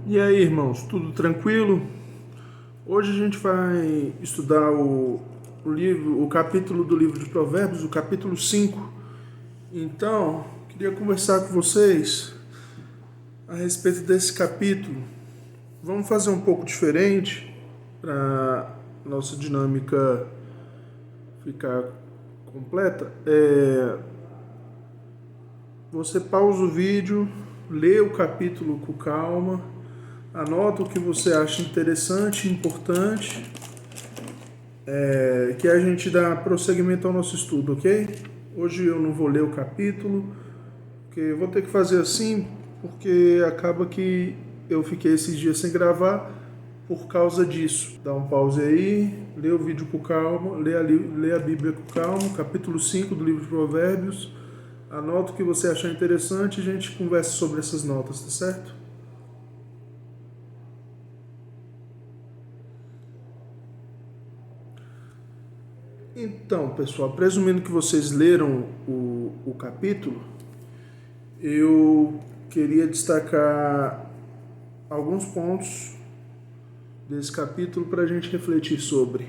E aí, irmãos, tudo tranquilo? Hoje a gente vai estudar o capítulo do livro de Provérbios, o capítulo 5. Então, queria conversar com vocês a respeito desse capítulo. Vamos fazer um pouco diferente para nossa dinâmica ficar completa. Você pausa o vídeo, lê o capítulo com calma, anota o que você acha interessante e importante, que a gente dá prosseguimento ao nosso estudo, ok? Hoje eu não vou ler o capítulo, porque eu vou ter que fazer assim, porque acaba que eu fiquei esses dias sem gravar por causa disso. Dá um pause aí, lê o vídeo com calma, lê a Bíblia com calma, capítulo 5 do livro de Provérbios, anota o que você achar interessante e a gente conversa sobre essas notas, tá certo? Então, pessoal, presumindo que vocês leram o capítulo, eu queria destacar alguns pontos desse capítulo para a gente refletir sobre.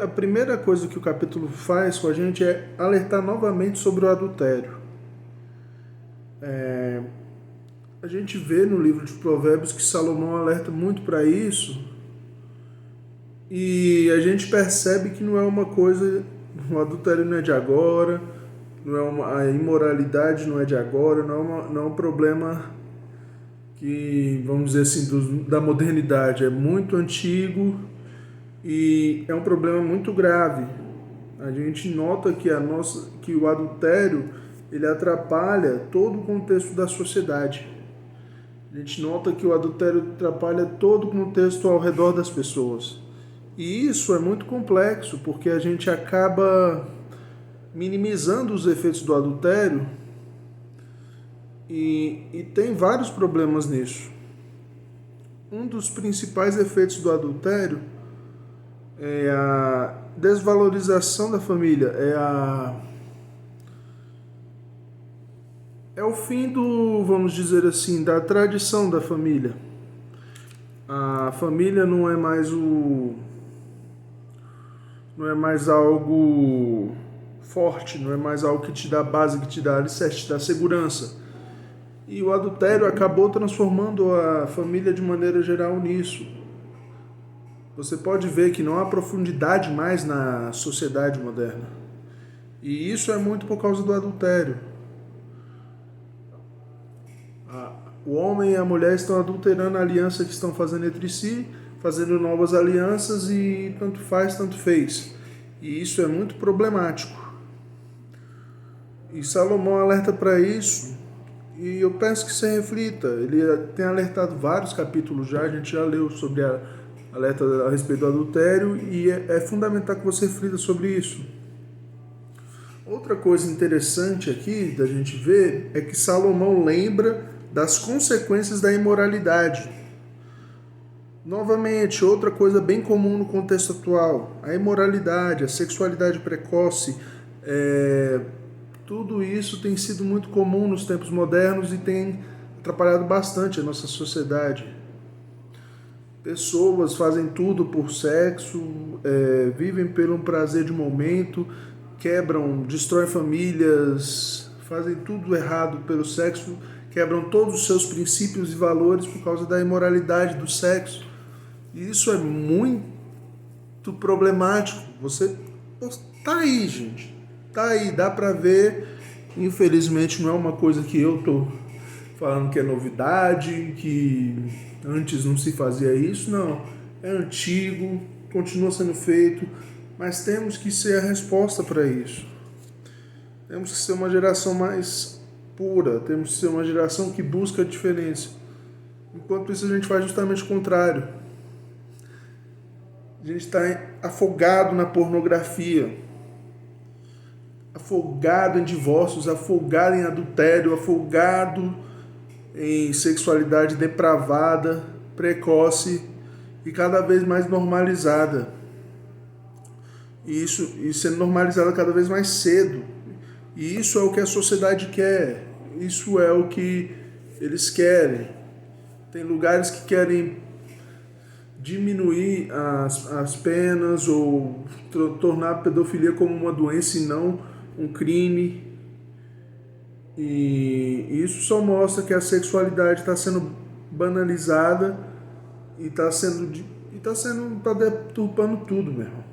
A primeira coisa que o capítulo faz com a gente é alertar novamente sobre o adultério. A gente vê no livro de Provérbios que Salomão alerta muito para isso, e a gente percebe que não é uma coisa, o adultério não é de agora, a imoralidade não é de agora, não é um problema que, vamos dizer assim, da modernidade, é muito antigo e é um problema muito grave. A gente nota que o adultério ele atrapalha todo o contexto da sociedade. A gente nota que o adultério atrapalha todo o contexto ao redor das pessoas. E isso é muito complexo, porque a gente acaba minimizando os efeitos do adultério e tem vários problemas nisso. Um dos principais efeitos do adultério é a desvalorização da família, é o fim vamos dizer assim, da tradição da família. A família não é mais algo forte, não é mais algo que te dá base, que te dá alicerce, te dá segurança. E o adultério acabou transformando a família de maneira geral nisso. Você pode ver que não há profundidade mais na sociedade moderna. E isso é muito por causa do adultério. O homem e a mulher estão adulterando a aliança que estão fazendo entre si, fazendo novas alianças e tanto faz, tanto fez. E isso é muito problemático. E Salomão alerta para isso, e eu peço que você reflita. Ele tem alertado vários capítulos já, a gente já leu sobre a alerta a respeito do adultério, e é fundamental que você reflita sobre isso. Outra coisa interessante aqui da gente ver é que Salomão lembra das consequências da imoralidade. Novamente, outra coisa bem comum no contexto atual, a imoralidade, a sexualidade precoce, tudo isso tem sido muito comum nos tempos modernos e tem atrapalhado bastante a nossa sociedade. Pessoas fazem tudo por sexo, vivem pelo prazer de momento, destroem famílias, fazem tudo errado pelo sexo, quebram todos os seus princípios e valores por causa da imoralidade do sexo. E isso é muito problemático. Você tá aí, gente. Tá aí, dá pra ver. Infelizmente não é uma coisa que eu tô falando que é novidade, que antes não se fazia isso. Não, é antigo, continua sendo feito, mas temos que ser a resposta para isso. Temos que ser uma geração mais pura, temos que ser uma geração que busca a diferença. Enquanto isso a gente faz justamente o contrário. A gente está afogado na pornografia, afogado em divórcios, afogado em adultério, afogado em sexualidade depravada, precoce e cada vez mais normalizada. E sendo normalizada cada vez mais cedo. E isso é o que a sociedade quer, isso é o que eles querem. Tem lugares que querem diminuir as penas ou tornar a pedofilia como uma doença e não um crime. E isso só mostra que a sexualidade está sendo banalizada e está deturpando tudo, meu irmão.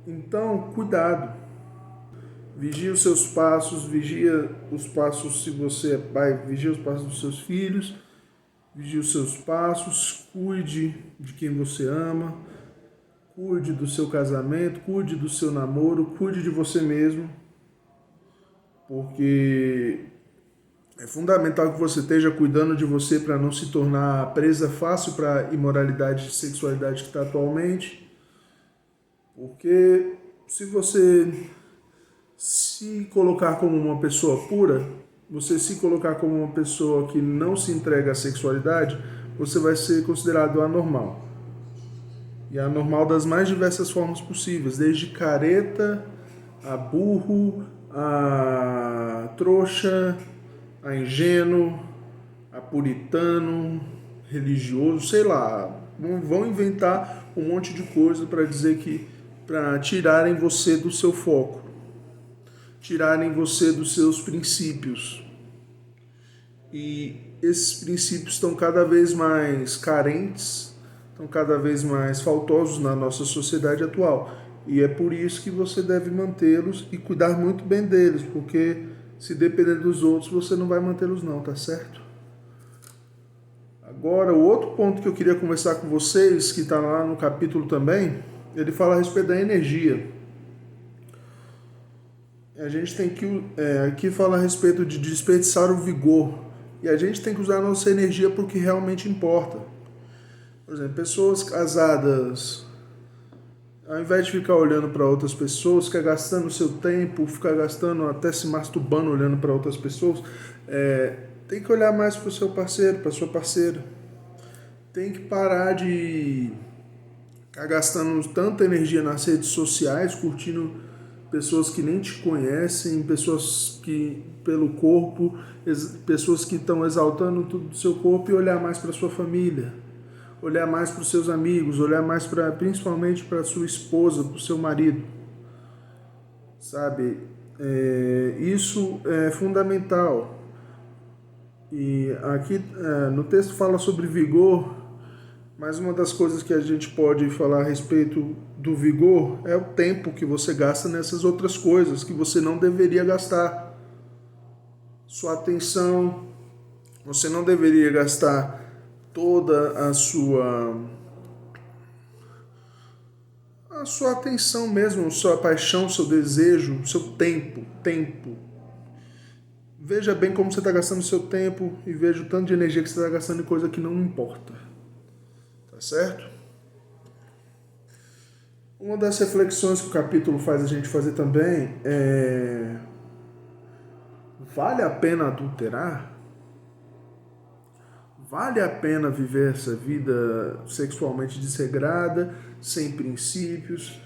Então, cuidado. Vigia os seus passos, vigia os passos, se você é pai, vigia os passos dos seus filhos, vigia os seus passos, cuide de quem você ama, cuide do seu casamento, cuide do seu namoro, cuide de você mesmo, porque é fundamental que você esteja cuidando de você para não se tornar presa fácil para a imoralidade e sexualidade que está atualmente, porque se você se colocar como uma pessoa pura, você se colocar como uma pessoa que não se entrega à sexualidade, você vai ser considerado anormal. E anormal das mais diversas formas possíveis, desde careta, a burro, a trouxa, a ingênuo, a puritano, religioso, sei lá. Vão inventar um monte de coisa para dizer que, para tirarem você do seu foco, tirarem você dos seus princípios. E esses princípios estão cada vez mais carentes, estão cada vez mais faltosos na nossa sociedade atual. E é por isso que você deve mantê-los e cuidar muito bem deles, porque se depender dos outros, você não vai mantê-los não, tá certo? Agora, o outro ponto que eu queria conversar com vocês, que está lá no capítulo também, ele fala a respeito da energia. A gente tem que, aqui fala a respeito de desperdiçar o vigor. E a gente tem que usar a nossa energia para o que realmente importa. Por exemplo, pessoas casadas, ao invés de ficar olhando para outras pessoas, ficar gastando o seu tempo, ficar gastando, até se masturbando olhando para outras pessoas, tem que olhar mais para o seu parceiro, para a sua parceira. Tem que parar de ficar gastando tanta energia nas redes sociais, curtindo pessoas que nem te conhecem, pessoas que pelo corpo, pessoas que estão exaltando tudo do seu corpo, e olhar mais para sua família, olhar mais para os seus amigos, olhar mais principalmente para sua esposa, para o seu marido, sabe? Isso é fundamental. E aqui no texto fala sobre vigor. Mas uma das coisas que a gente pode falar a respeito do vigor é o tempo que você gasta nessas outras coisas que você não deveria gastar. Sua atenção, você não deveria gastar toda a sua atenção mesmo, sua paixão, seu desejo, seu tempo. Veja bem como você está gastando seu tempo e veja o tanto de energia que você está gastando em coisa que não importa. Certo? Uma das reflexões que o capítulo faz a gente fazer também é: vale a pena adulterar? Vale a pena viver essa vida sexualmente desregrada, sem princípios,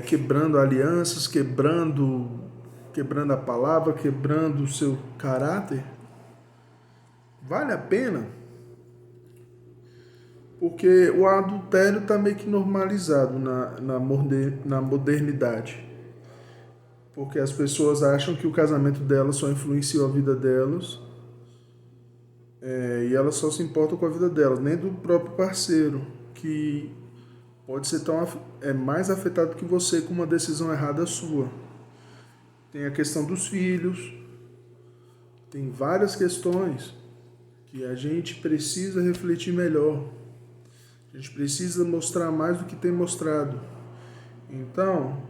quebrando alianças, quebrando a palavra, quebrando o seu caráter? Vale a pena? Porque o adultério está meio que normalizado na modernidade. Porque as pessoas acham que o casamento delas só influenciou a vida delas, e elas só se importam com a vida delas, nem do próprio parceiro, que pode ser mais afetado que você com uma decisão errada sua. Tem a questão dos filhos, tem várias questões que a gente precisa refletir melhor. A gente precisa mostrar mais do que tem mostrado. Então,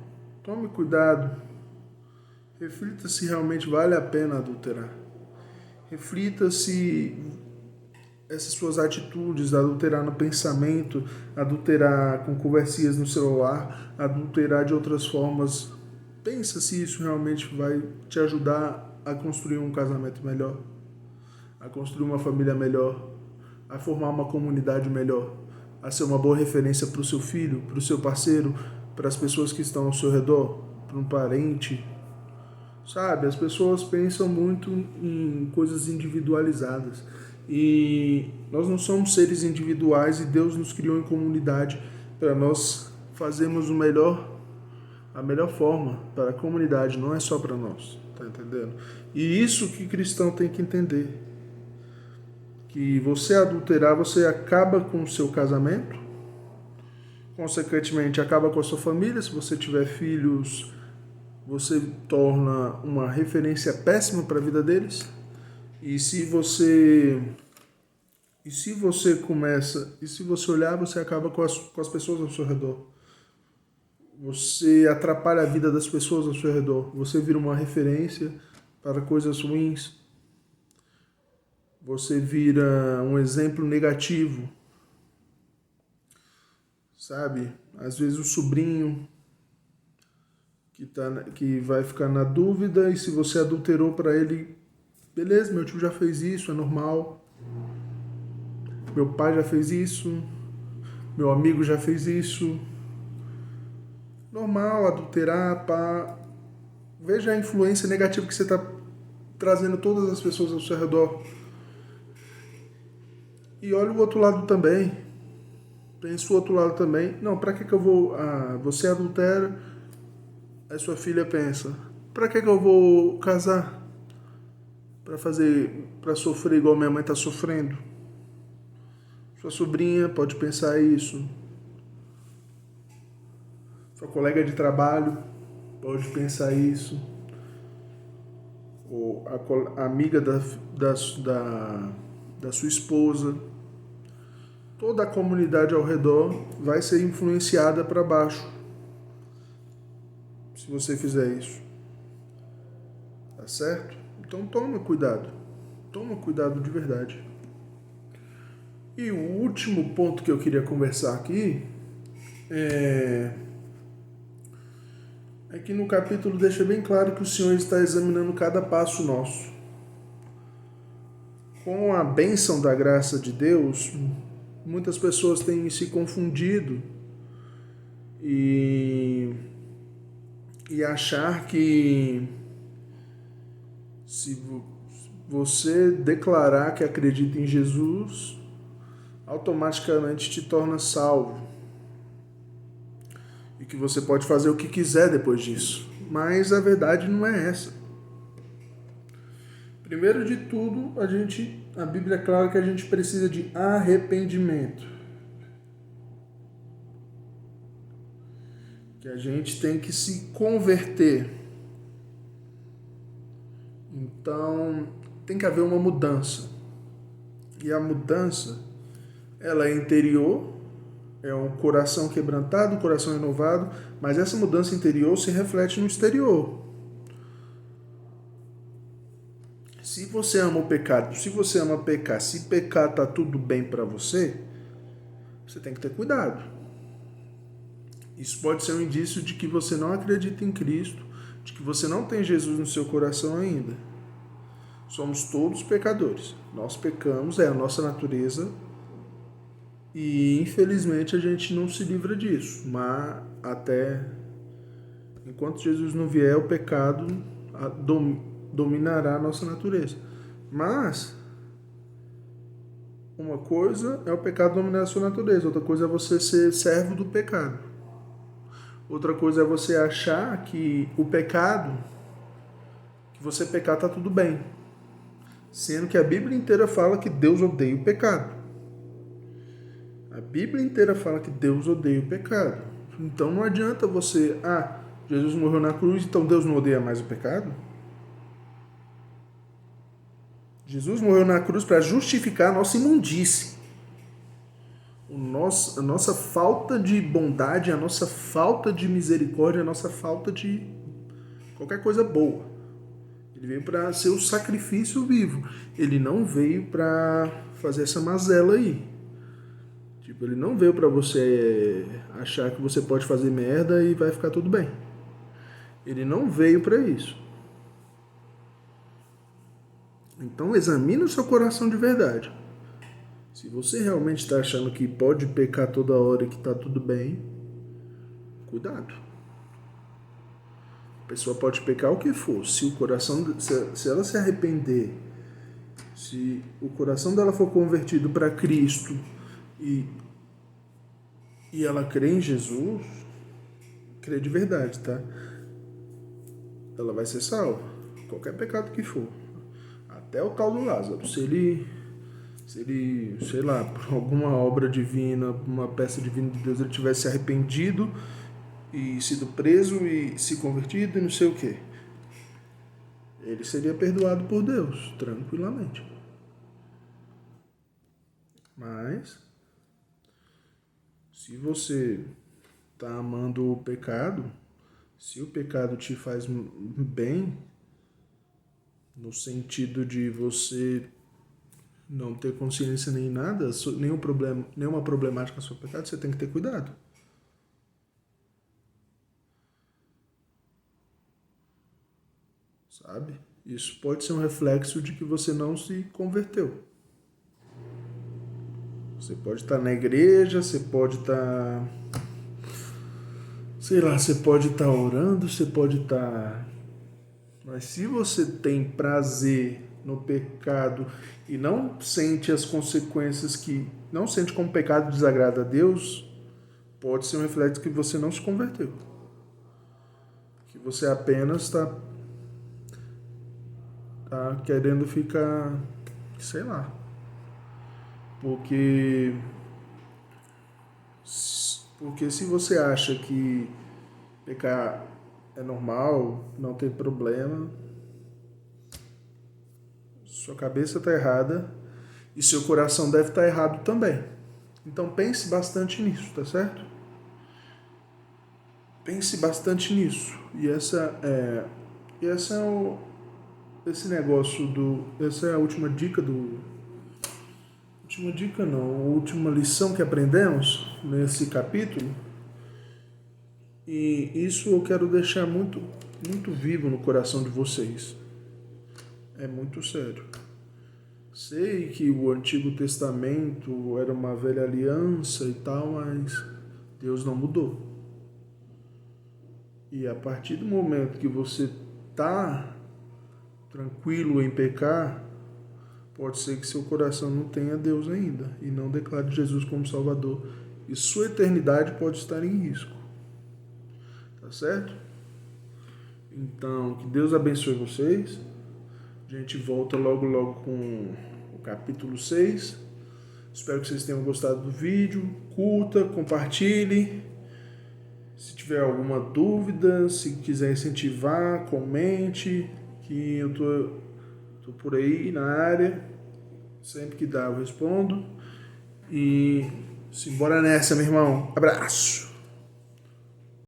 tome cuidado. Reflita se realmente vale a pena adulterar. Reflita se essas suas atitudes, adulterar no pensamento, adulterar com conversinhas no celular, adulterar de outras formas, pensa se isso realmente vai te ajudar a construir um casamento melhor, a construir uma família melhor, a formar uma comunidade melhor, a ser uma boa referência para o seu filho, para o seu parceiro, para as pessoas que estão ao seu redor, para um parente. Sabe, as pessoas pensam muito em coisas individualizadas. E nós não somos seres individuais e Deus nos criou em comunidade para nós fazermos a melhor forma para a comunidade, não é só para nós, tá entendendo? E isso que cristão tem que entender. Que você adulterar, você acaba com o seu casamento, consequentemente acaba com a sua família. Se você tiver filhos, você torna uma referência péssima para a vida deles. E se você olhar, você acaba com as pessoas ao seu redor. Você atrapalha a vida das pessoas ao seu redor. Você vira uma referência para coisas ruins. Você vira um exemplo negativo. Sabe? Às vezes o sobrinho que vai ficar na dúvida, e se você adulterou para ele, beleza, meu tio já fez isso, é normal. Meu pai já fez isso, meu amigo já fez isso. Normal adulterar, pá. Veja a influência negativa que você está trazendo todas as pessoas ao seu redor. E olha o outro lado também. Pensa o outro lado também. Não, pra que eu vou... você adultera, aí sua filha pensa, pra que eu vou casar? Pra sofrer igual minha mãe tá sofrendo? Sua sobrinha pode pensar isso. Sua colega de trabalho pode pensar isso. Ou a amiga da sua esposa. Toda a comunidade ao redor vai ser influenciada para baixo se você fizer isso. Tá certo? Então toma cuidado. Toma cuidado de verdade. E o último ponto que eu queria conversar aqui é que no capítulo deixa bem claro que o Senhor está examinando cada passo nosso. Com a bênção da graça de Deus, muitas pessoas têm se confundido e achar que se você declarar que acredita em Jesus, automaticamente te torna salvo. E que você pode fazer o que quiser depois disso. Mas a verdade não é essa. Primeiro de tudo, a Bíblia é clara que a gente precisa de arrependimento. Que a gente tem que se converter. Então, tem que haver uma mudança. E a mudança, ela é interior, é um coração quebrantado, um coração renovado, mas essa mudança interior se reflete no exterior. Se você ama o pecado, se você ama pecar, se pecar está tudo bem para você, você tem que ter cuidado. Isso pode ser um indício de que você não acredita em Cristo, de que você não tem Jesus no seu coração ainda. Somos todos pecadores. Nós pecamos, é a nossa natureza, e infelizmente a gente não se livra disso. Mas enquanto Jesus não vier, o pecado dominará a nossa natureza. Mas uma coisa é o pecado dominar a sua natureza, outra coisa é você ser servo do pecado. Outra coisa é você achar que o pecado, que você pecar está tudo bem. Sendo que a Bíblia inteira fala que Deus odeia o pecado. A Bíblia inteira fala que Deus odeia o pecado. Então não adianta você, Jesus morreu na cruz, então Deus não odeia mais o pecado? Jesus morreu na cruz para justificar a nossa imundície. A nossa falta de bondade, a nossa falta de misericórdia, a nossa falta de qualquer coisa boa. Ele veio para ser o sacrifício vivo. Ele não veio para fazer essa mazela aí. Tipo, ele não veio para você achar que você pode fazer merda e vai ficar tudo bem. Ele não veio para isso. Então examine o seu coração de verdade. Se você realmente está achando que pode pecar toda hora e que está tudo bem, cuidado. A pessoa pode pecar o que for. Se ela se arrepender, Se o coração dela for convertido para Cristo e ela crê em Jesus, crê de verdade, tá? Ela vai ser salva. Qualquer pecado que for. Até o tal do Lázaro. Se ele, sei lá, por alguma obra divina, uma peça divina de Deus, ele tivesse se arrependido e sido preso e se convertido e não sei o quê, ele seria perdoado por Deus, tranquilamente. Mas, se você está amando o pecado, se o pecado te faz bem, no sentido de você não ter consciência nem nada, nenhum problema, nenhuma problemática sobre o pecado, você tem que ter cuidado. Sabe? Isso pode ser um reflexo de que você não se converteu. Você pode estar na igreja, você pode estar, sei lá, você pode estar orando, você pode estar... Mas se você tem prazer no pecado e não sente as consequências que... Não sente como o pecado desagrada a Deus, pode ser um reflexo que você não se converteu. Que você apenas está querendo ficar, sei lá. Porque se você acha que pecar é normal, não tem problema, sua cabeça está errada e seu coração deve estar errado também. Então pense bastante nisso, tá certo? Pense bastante nisso. E essa é a última dica do... Última dica não, a última lição que aprendemos nesse capítulo. E isso eu quero deixar muito, muito vivo no coração de vocês. É muito sério. Sei que o Antigo Testamento era uma velha aliança e tal, mas Deus não mudou. E a partir do momento que você está tranquilo em pecar, pode ser que seu coração não tenha Deus ainda e não declare Jesus como Salvador. E sua eternidade pode estar em risco. Tá certo? Então, que Deus abençoe vocês. A gente volta logo com o capítulo 6. Espero que vocês tenham gostado do vídeo. Curta, compartilhe. Se tiver alguma dúvida, se quiser incentivar, comente. Que eu tô por aí na área. Sempre que dá eu respondo. E simbora nessa, meu irmão. Abraço!